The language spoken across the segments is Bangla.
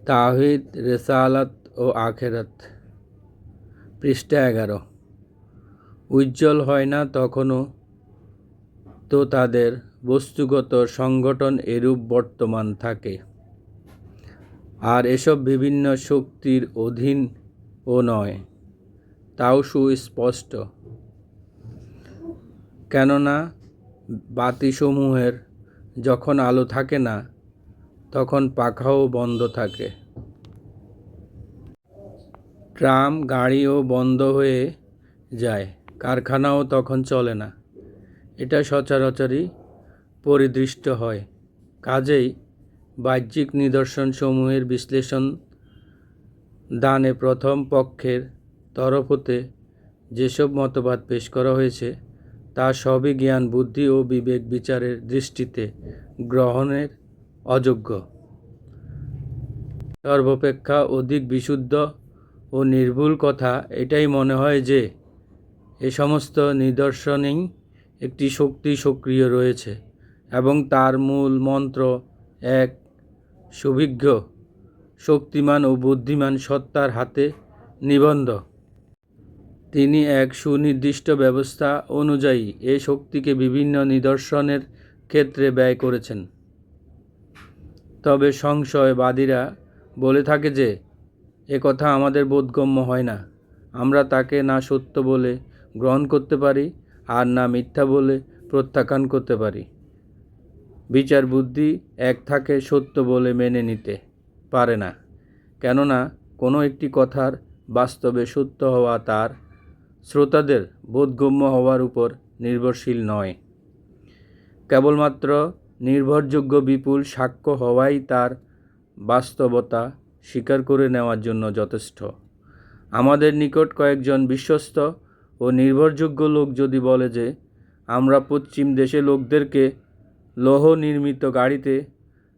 তাওহীদ, রিসালাত ও আখিরাত, পৃষ্ঠা 11। উজ্জ্বল হয় না তখনও তো তাদের বস্তুগত সংগঠন এরূপ বর্তমান থাকে, আর এসব বিভিন্ন শক্তির অধীনও নয়, তাও সুস্পষ্ট। কেননা বাতিসমূহের যখন আলো থাকে না, তখন পাখাও বন্ধ থাকে, ট্রাম গাড়িও বন্ধ হয়ে যায়, কারখানাও তখন চলে না। এটা সচরাচরই পরিদৃষ্ট হয়। কাজেই বাহ্যিক নিদর্শনসমূহের বিশ্লেষণ দানে প্রথম পক্ষের তরফ হতে যেসব মতবাদ পেশ করা হয়েছে, তা সবই জ্ঞান, বুদ্ধি ও বিবেক বিচারের দৃষ্টিতে গ্রহণের অযোগ্য। সর্বাপেক্ষা অধিক বিশুদ্ধ ও নির্ভুল কথা এটাই মনে হয় যে, এ সমস্ত নিদর্শনেই একটি শক্তি সক্রিয় রয়েছে এবং তার মূল মন্ত্র এক সুবিজ্ঞ, শক্তিমান ও বুদ্ধিমান সত্তার হাতে নিবদ্ধ। তিনি এক সুনির্দিষ্ট ব্যবস্থা অনুযায়ী এ শক্তিকে বিভিন্ন নিদর্শনের ক্ষেত্রে ব্যয় করেছেন। তবে সংশয়বাদীরা বলে থাকে যে, এ কথা আমাদের বোধগম্য হয় না। আমরা তাকে না সত্য বলে গ্রহণ করতে পারি, আর না মিথ্যা বলে প্রত্যাখ্যান করতে পারি। বিচার বুদ্ধি এক থাকে সত্য বলে মেনে নিতে পারে না, কেননা কোনো একটি কথার বাস্তবে সত্য হওয়া তার শ্রোতাদের বোধগম্য হওয়ার উপর নির্ভরশীল নয়। কেবলমাত্র নির্ভরযোগ্য বিপুল সাক্ষ্য হওয়াই তার বাস্তবতা স্বীকার করে নেওয়ার জন্য যথেষ্ট। আমাদের নিকট কয়েকজন বিশ্বস্ত ও নির্ভরযোগ্য লোক যদি বলে যে, আমরা পশ্চিম দেশে লোকদেরকে লৌহ নির্মিত গাড়িতে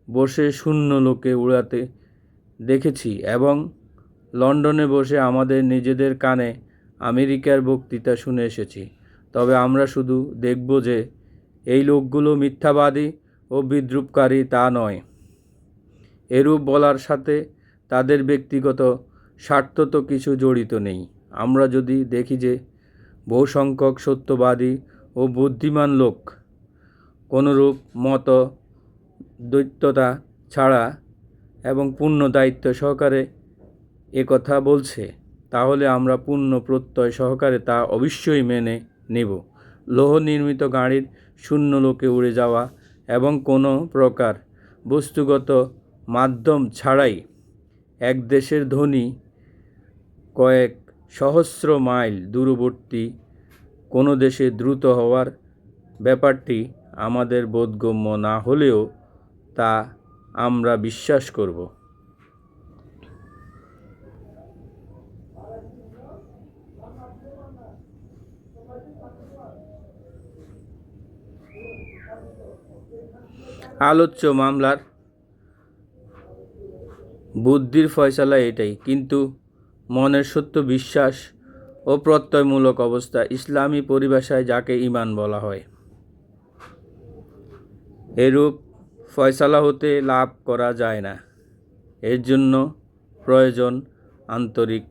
বসে শূন্য লোকে উড়াতে দেখেছি এবং লন্ডনে বসে আমাদের নিজেদের কানে আমেরিকার বক্তৃতা শুনে এসেছি, তবে আমরা শুধু দেখব যে এই লোকগুলো মিথ্যাবাদী ও বিদ্রূপকারী তা নয়। এরূপ বলার সাথে তাদের ব্যক্তিগত স্বার্থ তো কিছু জড়িত নেই। আমরা যদি দেখি যে বহু সংখ্যক সত্যবাদী ও বুদ্ধিমান লোক কোনরূপ মত দ্বৈততা ছাড়া এবং পূর্ণ দায়িত্ব সহকারে একথা বলছে, তাহলে আমরা পূর্ণ প্রত্যয় সহকারে তা অবশ্যই মেনে নেব। লৌহ নির্মিত গাড়ির শূন্য লোকে উড়ে যাওয়া এবং কোনো প্রকার বস্তুগত মাধ্যম ছাড়াই এক দেশের ধ্বনি কয়েক সহস্র মাইল দূরবর্তী কোনো দেশে দ্রুত হওয়ার ব্যাপারটি আমাদের বোধগম্য না হলেও তা আমরা বিশ্বাস করব। আলোচ্য মামলার বুদ্ধির ফয়সালা এটাই, কিন্তু মনের সত্য বিশ্বাস ও প্রত্যয়মূলক অবস্থা, ইসলামী পরিভাষায় যাকে ঈমান বলা হয়, এরূপ ফয়সালা হতে লাভ করা যায় না। এর জন্য প্রয়োজন আন্তরিক